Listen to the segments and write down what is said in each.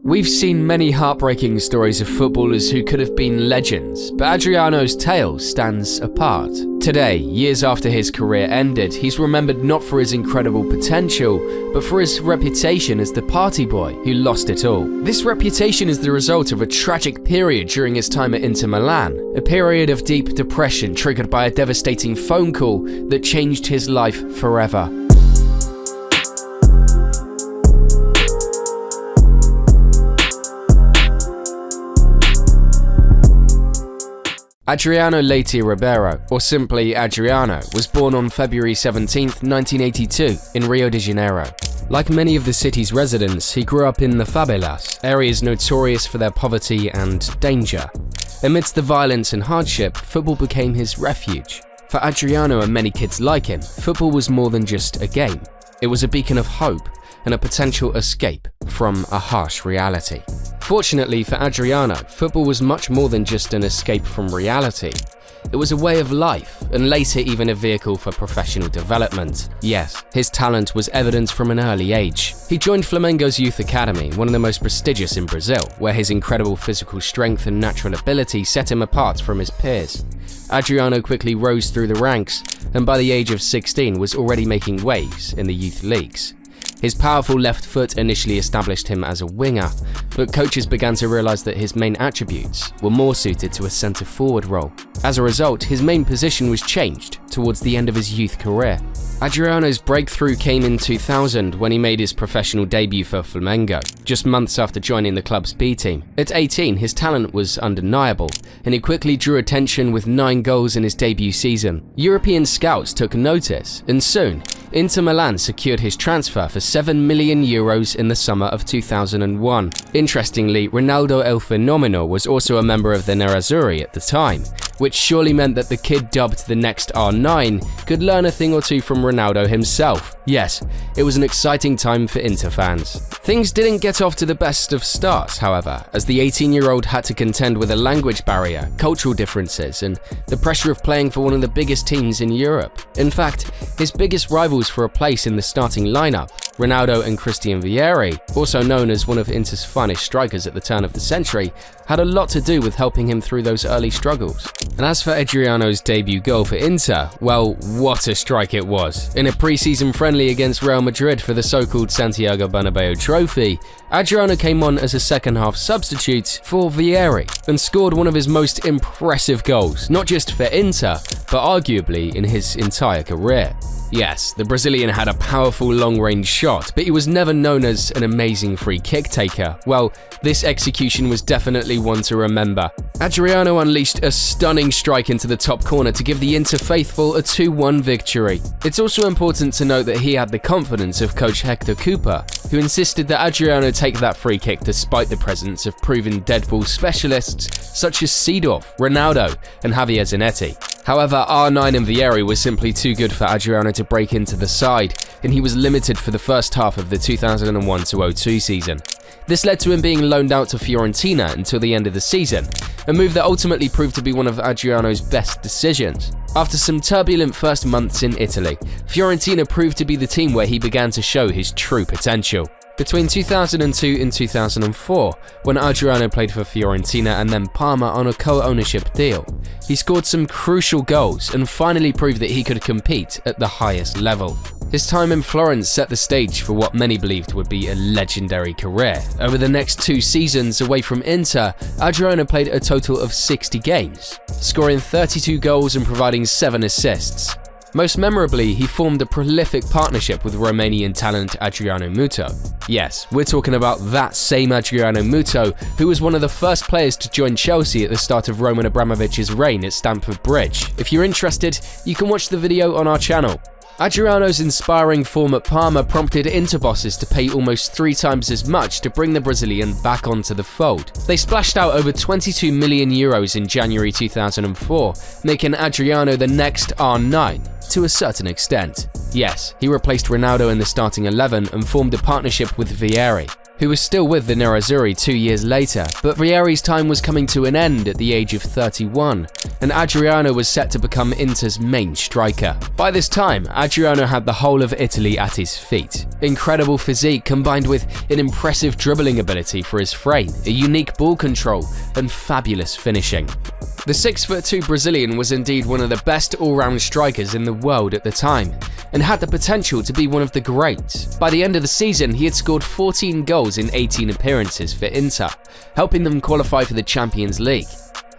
We've seen many heartbreaking stories of footballers who could have been legends, but Adriano's tale stands apart. Today, years after his career ended, he's remembered not for his incredible potential, but for his reputation as the party boy who lost it all. This reputation is the result of a tragic period during his time at Inter Milan, a period of deep depression triggered by a devastating phone call that changed his life forever. Adriano Leite Ribeiro, or simply Adriano, was born on February 17, 1982, in Rio de Janeiro. Like many of the city's residents, he grew up in the favelas, areas notorious for their poverty and danger. Amidst the violence and hardship, football became his refuge. For Adriano and many kids like him, football was more than just a game. It was a beacon of hope and a potential escape from a harsh reality. Fortunately for Adriano, football was much more than just an escape from reality. It was a way of life, and later even a vehicle for professional development. Yes, his talent was evident from an early age. He joined Flamengo's youth academy, one of the most prestigious in Brazil, where his incredible physical strength and natural ability set him apart from his peers. Adriano quickly rose through the ranks, and by the age of 16 was already making waves in the youth leagues. His powerful left foot initially established him as a winger, but coaches began to realize that his main attributes were more suited to a centre-forward role. As a result, his main position was changed towards the end of his youth career. Adriano's breakthrough came in 2000 when he made his professional debut for Flamengo, just months after joining the club's B team. At 18, his talent was undeniable, and he quickly drew attention with 9 goals in his debut season. European scouts took notice, and soon, Inter Milan secured his transfer for €7 million in the summer of 2001. Interestingly, Ronaldo El Fenomeno was also a member of the Nerazzurri at the time, which surely meant that the kid dubbed the next R9 could learn a thing or two from Ronaldo himself. Yes, it was an exciting time for Inter fans. Things didn't get off to the best of starts, however, as the 18-year-old had to contend with a language barrier, cultural differences, and the pressure of playing for one of the biggest teams in Europe. In fact, his biggest rivals for a place in the starting lineup, Ronaldo and Christian Vieri, also known as one of Inter's finest strikers at the turn of the century, had a lot to do with helping him through those early struggles. And as for Adriano's debut goal for Inter, well, what a strike it was. In a pre-season friendly against Real Madrid for the so-called Santiago Bernabeu trophy, Adriano came on as a second-half substitute for Vieri and scored one of his most impressive goals, not just for Inter, but arguably in his entire career. Yes, the Brazilian had a powerful long-range shot, but he was never known as an amazing free kick taker. Well, this execution was definitely one to remember. Adriano unleashed a stunning strike into the top corner to give the Inter faithful a 2-1 victory. It's also important to note that he had the confidence of coach Hector Cooper, who insisted that Adriano take that free kick despite the presence of proven deadball specialists such as Seedorf, Ronaldo, and Javier Zanetti. However, R9 and Vieri were simply too good for Adriano to break into the side, and he was limited for the first half of the 2001-02 season. This led to him being loaned out to Fiorentina until the end of the season, a move that ultimately proved to be one of Adriano's best decisions. After some turbulent first months in Italy, Fiorentina proved to be the team where he began to show his true potential. Between 2002 and 2004, when Adriano played for Fiorentina and then Parma on a co-ownership deal, he scored some crucial goals and finally proved that he could compete at the highest level. His time in Florence set the stage for what many believed would be a legendary career. Over the next 2 seasons away from Inter, Adriano played a total of 60 games, scoring 32 goals and providing 7 assists. Most memorably, he formed a prolific partnership with Romanian talent Adriano Muto. Yes, we're talking about that same Adriano Muto, who was one of the first players to join Chelsea at the start of Roman Abramovich's reign at Stamford Bridge. If you're interested, you can watch the video on our channel. Adriano's inspiring form at Parma prompted Inter bosses to pay almost 3 times as much to bring the Brazilian back onto the fold. They splashed out over €22 million in January 2004, making Adriano the next R9 to a certain extent. Yes, he replaced Ronaldo in the starting 11 and formed a partnership with Vieri. who was still with the Nerazzurri 2 years later, but Vieri's time was coming to an end at the age of 31, and Adriano was set to become Inter's main striker. By this time, Adriano had the whole of Italy at his feet. Incredible physique combined with an impressive dribbling ability for his frame, a unique ball control, and fabulous finishing. The 6'2" Brazilian was indeed one of the best all-round strikers in the world at the time, and had the potential to be one of the greats. By the end of the season, he had scored 14 goals in 18 appearances for Inter, helping them qualify for the Champions League.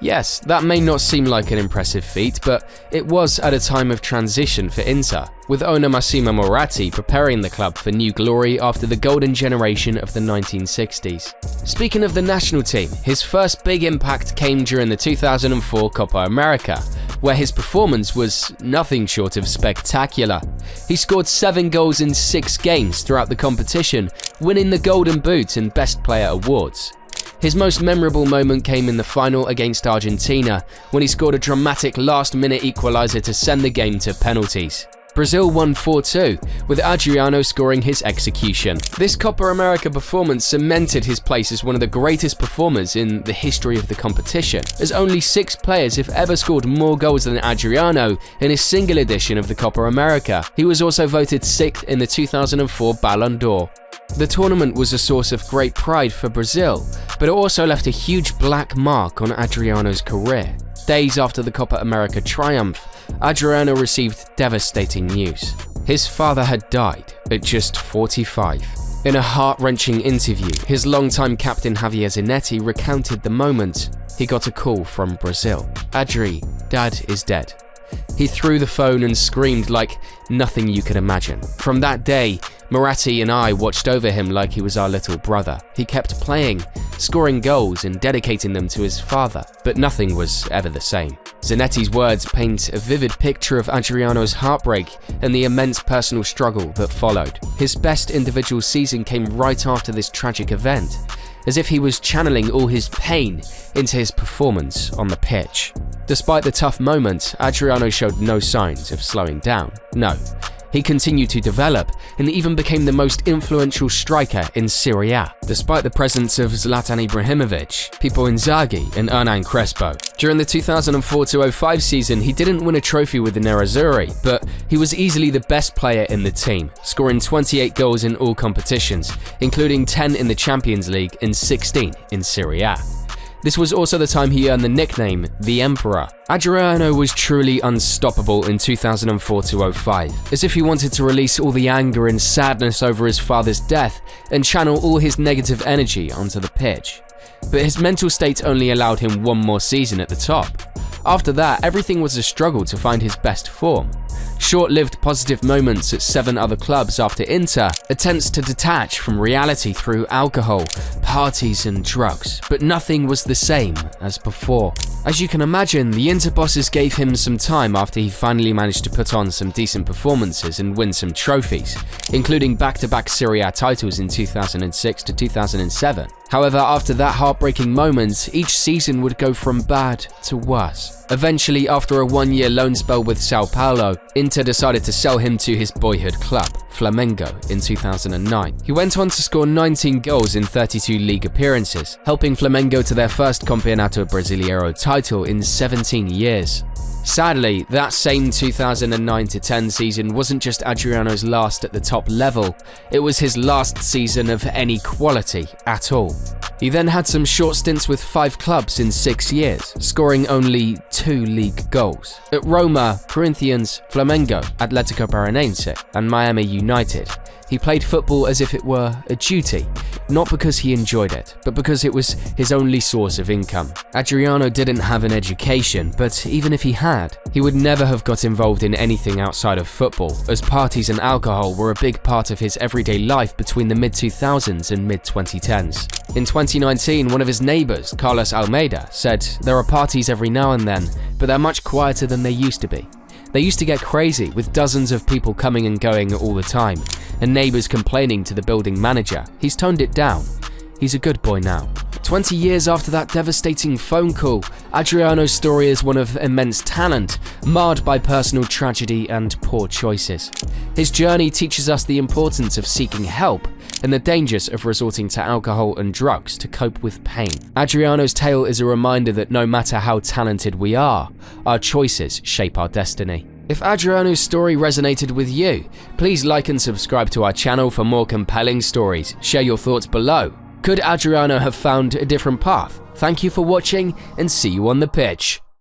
Yes, that may not seem like an impressive feat, but it was at a time of transition for Inter, with owner Massimo Moratti preparing the club for new glory after the golden generation of the 1960s. Speaking of the national team, his first big impact came during the 2004 Copa America, where his performance was nothing short of spectacular. He scored 7 goals in 6 games throughout the competition, winning the Golden Boot and Best Player awards. His most memorable moment came in the final against Argentina, when he scored a dramatic last-minute equaliser to send the game to penalties. Brazil won 4-2, with Adriano scoring his execution. This Copa America performance cemented his place as one of the greatest performers in the history of the competition, as only 6 players have ever scored more goals than Adriano in a single edition of the Copa America. He was also voted 6th in the 2004 Ballon d'Or. The tournament was a source of great pride for Brazil, but it also left a huge black mark on Adriano's career. Days after the Copa America triumph, Adriano received devastating news. His father had died at just 45. In a heart-wrenching interview, his longtime captain Javier Zanetti recounted the moment. He got a call from Brazil. "Adri, Dad is dead." He threw the phone and screamed like nothing you could imagine. From that day, Moratti and I watched over him like he was our little brother. He kept playing, scoring goals and dedicating them to his father, but nothing was ever the same. Zanetti's words paint a vivid picture of Adriano's heartbreak and the immense personal struggle that followed. His best individual season came right after this tragic event, as if he was channeling all his pain into his performance on the pitch. Despite the tough moments, Adriano showed no signs of slowing down. No, he continued to develop and even became the most influential striker in Serie A, despite the presence of Zlatan Ibrahimovic, Pippo Inzaghi and Hernan Crespo. During the 2004-05 season, he didn't win a trophy with the Nerazzurri, but he was easily the best player in the team, scoring 28 goals in all competitions, including 10 in the Champions League and 16 in Serie A. This was also the time he earned the nickname the Emperor. Adriano was truly unstoppable in 2004-05, as if he wanted to release all the anger and sadness over his father's death and channel all his negative energy onto the pitch. But his mental state only allowed him one more season at the top. After that, everything was a struggle to find his best form. Short-lived positive moments at 7 other clubs after Inter, attempts to detach from reality through alcohol, parties and drugs, but nothing was the same as before. As you can imagine, the Inter bosses gave him some time after he finally managed to put on some decent performances and win some trophies, including back-to-back Serie A titles in 2006 to 2007. However, after that heartbreaking moment, each season would go from bad to worse. Eventually, after a 1-year loan spell with Sao Paulo, Inter decided to sell him to his boyhood club, Flamengo, in 2009. He went on to score 19 goals in 32 league appearances, helping Flamengo to their first Campeonato Brasileiro title in 17 years. Sadly, that same 2009-10 season wasn't just Adriano's last at the top level, it was his last season of any quality at all. He then had some short stints with 5 clubs in 6 years, scoring only 2 league goals. At Roma, Corinthians, Flamengo, Atletico Paranaense, and Miami United, he played football as if it were a duty, not because he enjoyed it, but because it was his only source of income. Adriano didn't have an education, but even if he had, he would never have got involved in anything outside of football, as parties and alcohol were a big part of his everyday life between the mid-2000s and mid-2010s. In 2019, one of his neighbours, Carlos Almeida, said, "There are parties every now and then, but they're much quieter than they used to be. They used to get crazy, with dozens of people coming and going all the time, and neighbours complaining to the building manager. He's toned it down. He's a good boy now." 20 years after that devastating phone call, Adriano's story is one of immense talent, marred by personal tragedy and poor choices. His journey teaches us the importance of seeking help, and the dangers of resorting to alcohol and drugs to cope with pain. Adriano's tale is a reminder that no matter how talented we are, our choices shape our destiny. If Adriano's story resonated with you, please like and subscribe to our channel for more compelling stories. Share your thoughts below. Could Adriano have found a different path? Thank you for watching, and see you on the pitch.